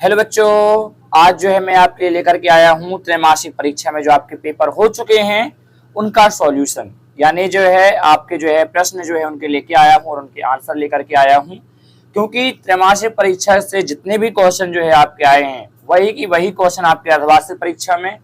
Hello बच्चों, आज जो है मैं आपके लिए लेकर के आया हूँ त्रैमासिक परीक्षा में जो आपके पेपर हो चुके हैं उनका सॉल्यूशन, यानी जो है आपके जो है प्रश्न जो है उनके लेके आया हूँ और उनके आंसर लेकर के आया हूँ। क्योंकि त्रैमासिक परीक्षा से जितने भी क्वेश्चन जो है आपके आए हैं वही की वही क्वेश्चन आपके अर्धवार्षिक परीक्षा में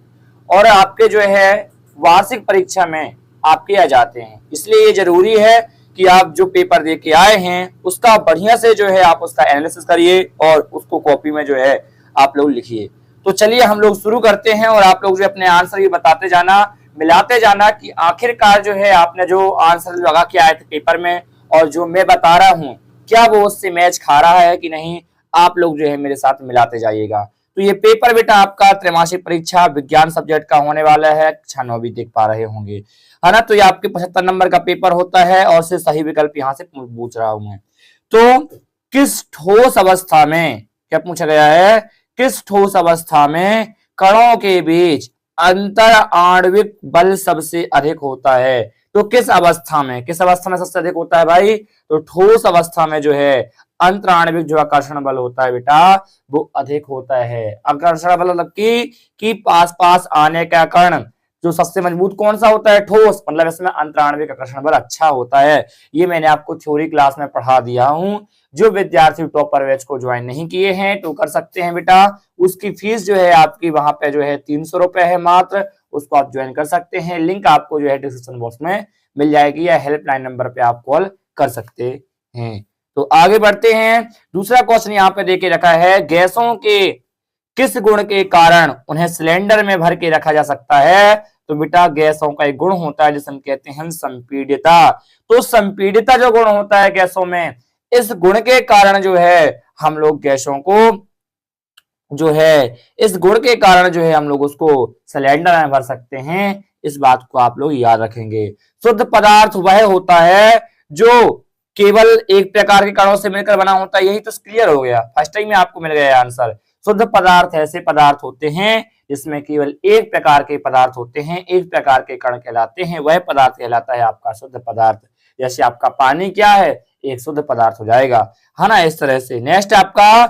और आपके जो है वार्षिक परीक्षा में आपके आ जाते हैं। इसलिए ये जरूरी है कि आप जो पेपर दे के आए हैं उसका बढ़िया से जो है आप उसका एनालिसिस करिए और उसको कॉपी में जो है आप लोग लिखिए। तो चलिए हम लोग शुरू करते हैं और आप लोग जो अपने आंसर ये बताते जाना, मिलाते जाना कि आखिरकार जो है आपने जो आंसर लगा के आए थे पेपर में और जो मैं बता रहा हूँ क्या वो उससे मैच खा रहा है कि नहीं, आप लोग जो है मेरे साथ मिलाते जाइएगा। तो ये पेपर बेटा आपका त्रैमासिक परीक्षा विज्ञान सब्जेक्ट का होने वाला है, कक्षा 9 भी देख पा रहे होंगे, है ना। तो ये आपके 75 नंबर का पेपर होता है और से सही विकल्प यहाँ से पूछ रहा हूं मैं। तो किस ठोस अवस्था में क्या पूछा गया है, किस ठोस अवस्था में कणों के बीच अंतर आणविक बल सबसे अधिक होता है। तो किस अवस्था में सबसे अधिक होता है भाई, तो ठोस अवस्था में जो है अंतर आणविक जो आकर्षण बल होता है बेटा वो अधिक होता है। आकर्षण बल मतलब कि पास पास आने का कण जो सबसे मजबूत कौन सा होता है, ठोस, मतलब इसमें अंतर आणविक आकर्षण बल अच्छा होता है। ये मैंने आपको थ्योरी क्लास में पढ़ा दिया हूं। जो विद्यार्थी टॉपर बैच को ज्वाइन नहीं किए हैं तो कर सकते हैं बेटा, उसकी फीस जो है आपकी वहां पे जो है 300 रुपए है मात्र, उसको आप ज्वाइन कर सकते हैं। लिंक आपको जो है डिस्क्रिप्शन बॉक्स में मिल जाएगी या हेल्पलाइन नंबर पे आप कॉल कर सकते हैं। तो आगे बढ़ते हैं। दूसरा क्वेश्चन यहाँ पे देके रखा है, गैसों के किस गुण के कारण उन्हें सिलेंडर में भर के रखा जा सकता है। तो बेटा गैसों का एक गुण होता है जिसे हम कहते हैं संपीडिता। तो संपीडिता जो गुण होता है गैसों में, इस गुण के कारण जो है हम लोग गैसों को जो है इस गुण के कारण जो है हम लोग उसको सिलेंडर में भर सकते हैं। इस बात को आप लोग याद रखेंगे। शुद्ध पदार्थ वह होता है जो केवल एक प्रकार के कणों से मिलकर बना होता है। यही तो क्लियर हो गया, फर्स्ट टाइम में आपको मिल गया आंसर। शुद्ध पदार्थ ऐसे पदार्थ होते हैं जिसमें केवल एक प्रकार के पदार्थ होते हैं, एक प्रकार के कण कहलाते हैं, वह पदार्थ कहलाता है आपका शुद्ध पदार्थ। जैसे आपका पानी क्या है, एक शुद्ध पदार्थ हो जाएगा, है ना। इस तरह से नेक्स्ट आपका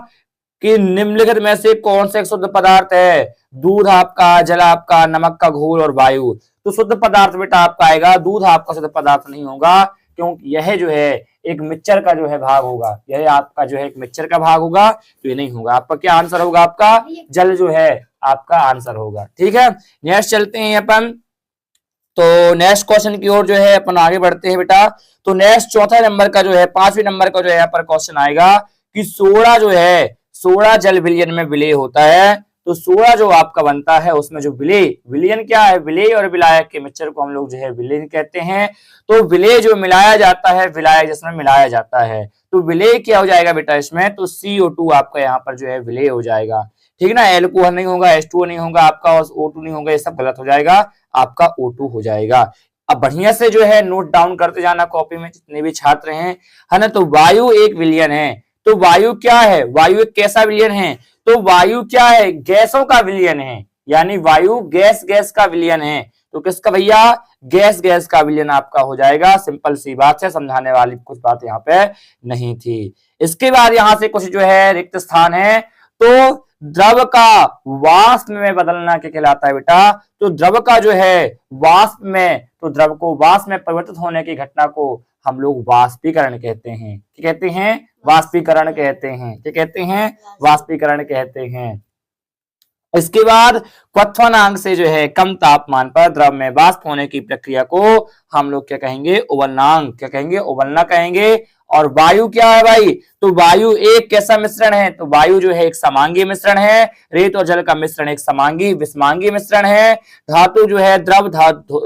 कि निम्नलिखित में से कौन सा एक शुद्ध पदार्थ है। दूध आपका, जल आपका, नमक का घोल और वायु। तो शुद्ध पदार्थ बेटा आपका आएगा, दूध आपका शुद्ध पदार्थ नहीं होगा क्योंकि यह जो है एक मिक्सचर का जो है भाग होगा, यह आपका जो है एक मिक्सचर का भाग होगा, तो ये नहीं होगा। आपका क्या आंसर होगा, आपका जल जो है आपका आंसर होगा। ठीक है, नेक्स्ट चलते हैं अपन। तो नेक्स्ट क्वेश्चन की ओर जो है अपन आगे बढ़ते हैं बेटा। तो नेक्स्ट चौथा नंबर का जो है 5वें नंबर का जो है यहाँ पर क्वेश्चन आएगा कि सोडा जो है, सोडा जल विलयन में विलेय होता है। तो सोडा जो आपका बनता है उसमें जो विलेय, विलयन क्या है, विलेय और विलायक के मिक्सचर को हम लोग जो है विलयन कहते हैं। तो विलेय जो मिलाया जाता है, विलायक जिसमें मिलाया जाता है, तो विलेय क्या हो जाएगा बेटा इसमें, तो CO2 आपका यहाँ पर जो है विलेय हो जाएगा। ठीक ना, एल्कोहल नहीं होगा, H2O नहीं होगा आपका और O2 नहीं होगा, ये सब गलत हो जाएगा, आपका O2 हो जाएगा। अब बढ़िया से जो है नोट डाउन करते जाना कॉपी में जितने भी छात्र हैं, है ना। तो वायु एक विलयन है। तो वायु क्या है, वायु एक कैसा विलयन है, तो वायु क्या है, गैसों का विलयन है, यानी वायु गैस गैस का विलयन है। तो किसका भैया, गैस गैस का विलयन आपका हो जाएगा। सिंपल सी बात है, समझाने वाली कुछ बात यहाँ पे नहीं थी। इसके बाद यहाँ से कुछ जो है रिक्त स्थान है। तो द्रव का वाष्प में बदलना क्या कहलाता है बेटा, तो द्रव का जो है वाष्प में, तो द्रव को वाष्प में परिवर्तित होने की घटना को हम लोग वाष्पीकरण कहते हैं। क्या कहते हैं, वाष्पीकरण कहते हैं। क्या कहते हैं, वाष्पीकरण कहते हैं। इसके बाद क्वथनांक से जो है कम तापमान पर द्रव में वाष्प होने की प्रक्रिया को हम लोग क्या कहेंगे, उबलनांक। क्या कहेंगे, उबलना कहेंगे। और वायु क्या है भाई, तो वायु एक कैसा मिश्रण है, तो वायु जो है एक समांगी मिश्रण है। रेत और जल का मिश्रण एक समांगी विषमांगी मिश्रण है। धातु जो है द्रव धातु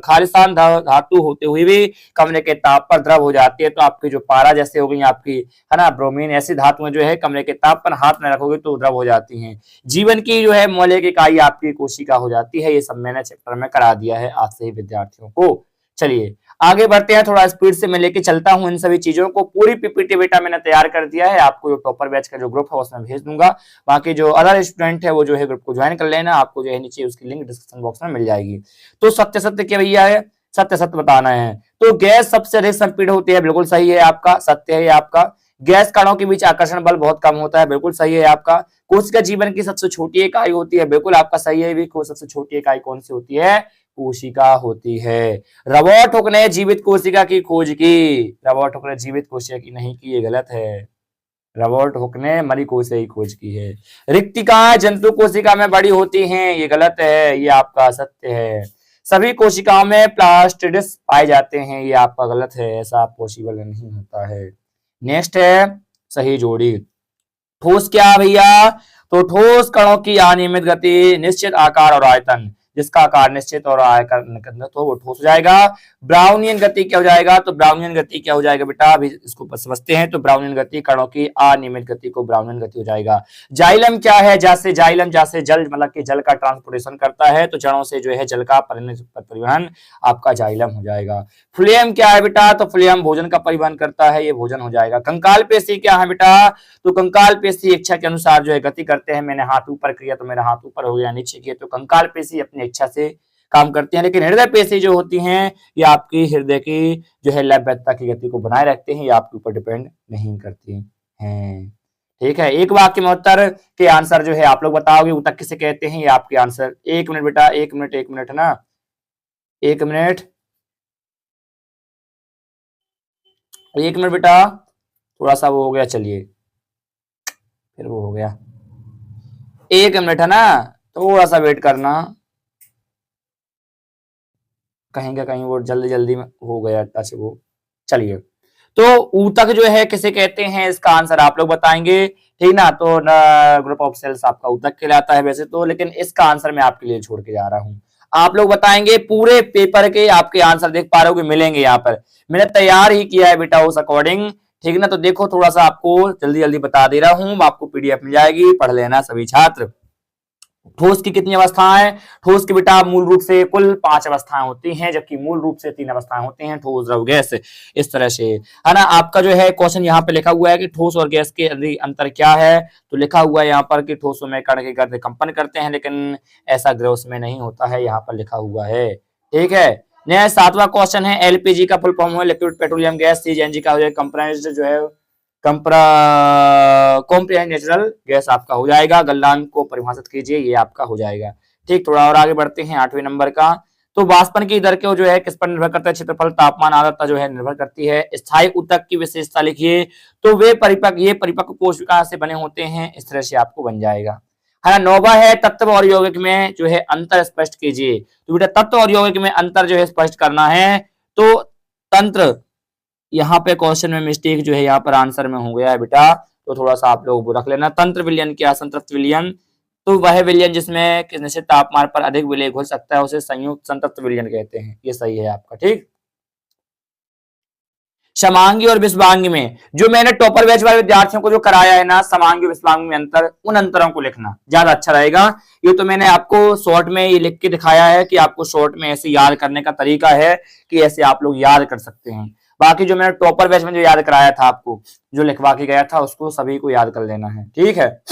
खालिस्तान धातु होते हुए भी कमरे के ताप पर द्रव हो जाती है। तो आपकी जो पारा जैसे हो गई आपकी, है ना, ब्रोमीन, ऐसी धातुएं जो है कमरे के ताप पर हाथ में रखोगे तो द्रव हो जाती हैं। जीवन की जो है मौलिक इकाई आपकी कोशिका हो जाती है। ये सब मैंने चैप्टर में करा दिया है आज से ही विद्यार्थियों को। चलिए आगे बढ़ते हैं, थोड़ा स्पीड से मैं लेके चलता हूं इन सभी चीजों को। पूरी पीपीटी बेटा मैंने तैयार कर दिया है, आपको जो टॉपर बैच का जो ग्रुप है उसमें भेज दूंगा। बाकी जो अदर स्टूडेंट है वो जो है ग्रुप को ज्वाइन कर लेना, आपको जो है नीचे उसकी लिंक डिस्क्रिप्शन बॉक्स में मिल जाएगी। तो सत्य सत्य क्या भैया है, सत्य सत्य बताना है। तो गैस सबसे अधिक संपीड़ित होती है, बिल्कुल सही है आपका, सत्य है आपका। गैस कणों के बीच आकर्षण बल बहुत कम होता है, बिल्कुल सही है आपका। कोशिका जीवन की सबसे छोटी इकाई होती है, बिल्कुल आपका सही है भी। सबसे छोटी इकाई कौन सी होती है? कोशिका होती है। रॉबर्ट हुक ने जीवित कोशिका की खोज की। रॉबर्ट हुक ने जीवित कोशिका की नहीं की, ये गलत है। रॉबर्ट हुक ने मरी कोशिका की खोज की है। रिक्तिकाएं जंतु कोशिका में बड़ी होती हैं, ये गलत है, ये आपका सत्य है। सभी कोशिकाओं में प्लास्टिड्स पाए जाते हैं, ये आपका गलत है, ऐसा पॉसिबल नहीं होता है। नेक्स्ट है सही जोड़ी। ठोस क्या है भैया? तो ठोस कणों की अनियमित गति, निश्चित आकार और आयतन, जिसका आकार निश्चित और आयकर तो वो ठोस हो जाएगा। ब्राउनियन गति क्या हो जाएगा? तो ब्राउनियन गति क्या हो जाएगा बेटा? अभी इसको समझते हैं। तो ब्राउनियन गति कणों की अनियमित गति को ब्राउनियन गति हो जाएगा। जाइलम क्या है? जैसे जाइलम जैसे जल मतलब कि जल का ट्रांसपोर्टेशन करता है, तो जड़ों से जो है जल का परिवहन आपका जाइलम हो जाएगा। फ्लेम क्या है बेटा? तो फ्लेम भोजन का परिवहन करता है, ये भोजन हो जाएगा। कंकाल पेशी क्या है बेटा? तो कंकाल पेशी इच्छा के अनुसार जो है गति करते हैं। मैंने हाथ ऊपर किया तो मेरा हाथ ऊपर हो गया, नीचे किया तो कंकाल पेशी अपनी इच्छा से काम करती हैं। लेकिन हृदय पेशी जो होती हैं ये आपकी हृदय की जो है लयबद्धता की गति को बनाए रखते हैं, ये आपके ऊपर डिपेंड नहीं करती हैं। ठीक है, एक वाक्य में उत्तर के आंसर जो है आप लोग बताओगे, उत्तर किसे कहते हैं? ये आपके आंसर। 1 मिनट बेटा, 1 मिनट है ना, 1 मिनट, 1 मिनट बेटा, थोड़ा सा वो हो गया, चलिए फिर वो हो गया। 1 मिनट है ना, थोड़ा सा वेट करना, कहीं का कहीं वो जल्दी जल्दी में हो गया टच वो। चलिए, तो ऊतक जो है किसे कहते हैं, इसका आंसर आप लोग बताएंगे, ठीक ना। तो ग्रुप ऑफ सेल्स आपका ऊतक कहलाता है वैसे तो, लेकिन इसका आंसर मैं आपके लिए छोड़ के जा रहा हूं। आप लोग बताएंगे, पूरे पेपर के आपके आंसर देख पा रहे हो मिलेंगे यहाँ पर, मैंने तैयार ही किया है बेटा उस अकॉर्डिंग, ठीक ना। तो देखो थोड़ा सा आपको जल्दी जल्दी बता दे रहा हूं, आपको पीडीएफ मिल जाएगी, पढ़ लेना सभी छात्र। ठोस की कितनी अवस्थाएं? ठोस की बेटा मूल रूप से कुल 5 अवस्थाएं होती हैं, जबकि मूल रूप से 3 अवस्थाएं होती हैं, ठोस द्रव गैस, इस तरह से है ना। आपका जो है क्वेश्चन यहाँ पे लिखा हुआ है कि ठोस और गैस के अंतर क्या है, तो लिखा हुआ है यहाँ पर कि ठोसों में कण के गर्द कंपन करते हैं, लेकिन ऐसा गैस में नहीं होता है, यहाँ पर लिखा हुआ है, ठीक है। नेक्स्ट 7वां क्वेश्चन है, एलपीजी का फुल फॉर्म है लिक्विड पेट्रोलियम गैस, सीएनजी का हो जाएगा कंप्रेस्ड जो है कॉम्प्रेहेंड नेचुरल गैस आपका हो जाएगा। गलनांक को परिभाषित कीजिए, ये आपका हो जाएगा, ठीक। थोड़ा और आगे बढ़ते हैं 8वें नंबर का। तो वाष्पन की दर को जो है किस पर निर्भर करता है? क्षेत्रफल, तापमान, आर्द्रता जो है निर्भर करती है। स्थायी ऊतक की विशेषता लिखिए, तो वे परिपक्व कोशिका से बने होते हैं, इस तरह से आपको बन जाएगा, है ना। 9वां है, तत्व और यौगिक में जो है अंतर स्पष्ट कीजिए। तो बेटा तत्व और यौगिक में अंतर जो है स्पष्ट करना है, तो तंत्र, यहाँ पे क्वेश्चन में मिस्टेक जो है यहाँ पर आंसर में हो गया है बेटा, तो थोड़ा सा आप लोग रख लेना। तंत्र विलयन क्या? संतृप्त विलयन, तो वह विलयन जिसमें निश्चित तापमान पर अधिक विलय घुल सकता है, उसे संयुक्त संतृप्त विलयन कहते हैं, ये सही है आपका, ठीक। समांगी और विषवांगी में जो मैंने टॉपर बैच वाले विद्यार्थियों को जो कराया है ना, समांगी विषवांगी में अंतर, उन अंतरों को लिखना ज्यादा अच्छा रहेगा। ये तो मैंने आपको शॉर्ट में ये लिख के दिखाया है कि आपको शॉर्ट में ऐसे याद करने का तरीका है कि ऐसे आप लोग याद कर सकते हैं। बाकी जो मैंने टॉपर बैच में जो याद कराया था आपको, जो लिखवा के गया था, उसको सभी को याद कर लेना है, ठीक है।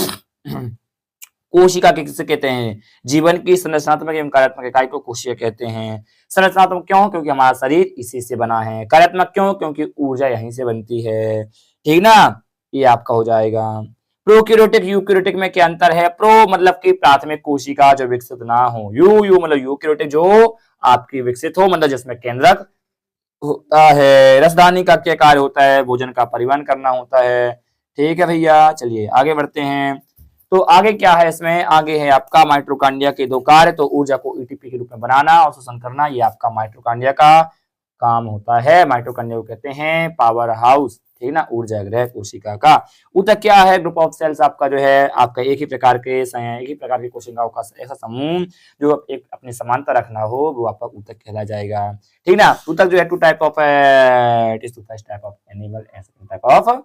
कोशिका किसे कहते हैं? जीवन की संरचनात्मक एवं कार्यात्मक इकाई को कोशिका कहते हैं। संरचनात्मक क्यों? क्योंकि हमारा शरीर इसी से बना है। कार्यात्मक क्यों? क्योंकि ऊर्जा यहीं से बनती है, ठीक ना, ये आपका हो जाएगा। प्रोकैरियोटिक यूकैरियोटिक में क्या अंतर है? प्रो मतलब कि प्राथमिक कोशिका जो विकसित ना हो, यू मतलब यूकैरियोटिक जो आपकी विकसित हो, मतलब जिसमें केंद्रक होता है। रसदानी का क्या कार्य होता है? भोजन का परिवहन करना होता है, ठीक है भैया। चलिए आगे बढ़ते हैं। तो आगे क्या है इसमें? आगे है आपका माइटोकॉन्ड्रिया के 2 कार्य, तो ऊर्जा को एटीपी के रूप में बनाना और शोषण करना, ये आपका माइटोकॉन्ड्रिया का काम होता है। माइटोकॉन्ड्रिया को कहते हैं पावर हाउस, ठीक ना, ऊर्जा गृह कोशिका का। ऊतक क्या है? ग्रुप ऑफ सेल्स आपका जो है आपका एक ही प्रकार की कोशिकाओं का ऐसा समूह जो एक अपनी समानता रखना हो, वो आपका ऊतक कहला जाएगा, ठीक ना। ऊतक जो है 2 type of type of animal, type of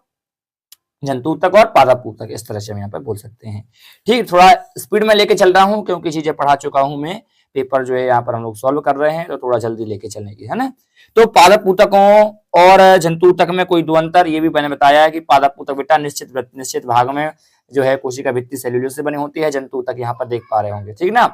जंतु ऊतक और पादप ऊतक, इस तरह से हम यहाँ पर बोल सकते हैं, ठीक। थोड़ा स्पीड में लेके चल रहा हूँ क्योंकि चीजें पढ़ा चुका हूँ मैं, पेपर जो है यहाँ पर हम लोग सॉल्व कर रहे हैं, तो थोड़ा जल्दी लेके चलने की, है ना। तो पादप ऊतकों और जंतु ऊतक में कोई 2 अंतर, ये भी मैंने बताया है कि पादप ऊतक बेटा निश्चित भाग में जो है कोशिका भित्ति सेल्यूलोज से बनी होती है, जंतु ऊतक यहाँ पर देख पा रहे होंगे, ठीक ना।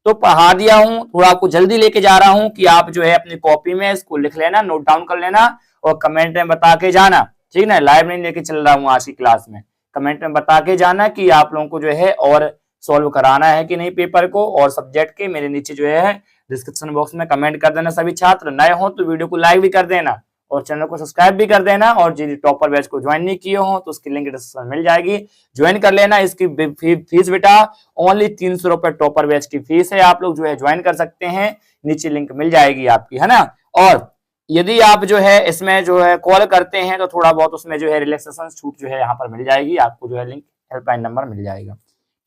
तो पढ़ा दिया हूँ, थोड़ा आपको जल्दी लेके जा रहा हूँ कि आप जो है अपनी कॉपी में इसको लिख लेना, नोट डाउन कर लेना और कमेंट में बता के जाना, ठीक ना, लाइव नहीं लेके चल रहा हूँ आज की क्लास में। कमेंट में बता के जाना कि आप लोगों को जो है और सॉल्व कराना है कि नहीं पेपर को, और सब्जेक्ट के मेरे नीचे जो है डिस्क्रिप्शन बॉक्स में कमेंट कर देना। सभी छात्र नए हो तो वीडियो को लाइक भी कर देना और चैनल को सब्सक्राइब भी कर देना, और जिन टॉपर बैच को ज्वाइन नहीं किए हो तो उसकी लिंक डिस्क्रिप्शन मिल जाएगी, ज्वाइन कर लेना। इसकी फीस बेटा ओनली 300 रुपए टॉपर बैच की फीस है, आप लोग जो है ज्वाइन कर सकते हैं, नीचे लिंक मिल जाएगी आपकी, है ना। और यदि आप जो है इसमें जो है कॉल करते हैं तो थोड़ा बहुत उसमें जो है रिलैक्सेशन छूट जो है यहाँ पर मिल जाएगी आपको, जो है लिंक हेल्पलाइन नंबर मिल जाएगा।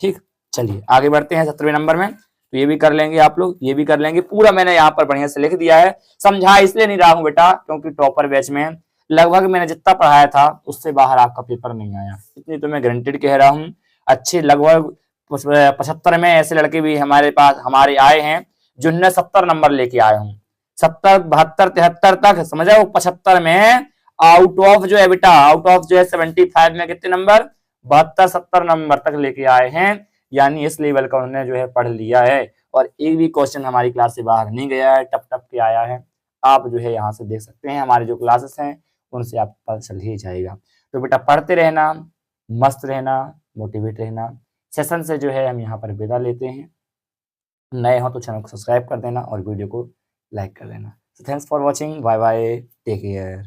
ठीक, चलिए आगे बढ़ते हैं 17वें नंबर में। तो ये भी कर लेंगे आप लोग, ये भी कर लेंगे, पूरा मैंने यहाँ पर बढ़िया से लिख दिया है। समझा इसलिए नहीं रहा हूँ बेटा क्योंकि टॉपर बैच में लगभग मैंने जितना पढ़ाया था उससे बाहर आपका पेपर नहीं आया, इतनी तो मैं गारंटेड कह रहा हूँ। अच्छे लगभग 75 में ऐसे लड़के भी हमारे पास हमारे आए हैं जिनने 70 नंबर लेके आए हूँ, 70 72 73 तक, समझा। वो 75 में आउट ऑफ जो है बेटा, आउट ऑफ जो है 75 में कितने नंबर, 72 70 नंबर तक लेके आए हैं, यानी इस लेवल का उन्होंने जो है पढ़ लिया है, और एक भी क्वेश्चन हमारी क्लास से बाहर नहीं गया है, टप टप के आया है। आप जो है यहाँ से देख सकते हैं हमारे जो क्लासेस हैं उनसे आप पता चल ही जाएगा। तो बेटा पढ़ते रहना, मस्त रहना, मोटिवेट रहना। सेशन से जो है हम यहाँ पर विदा लेते हैं। नए हो तो चैनल को सब्सक्राइब कर देना और वीडियो को लाइक कर देना। Thanks for watching, bye bye, take care.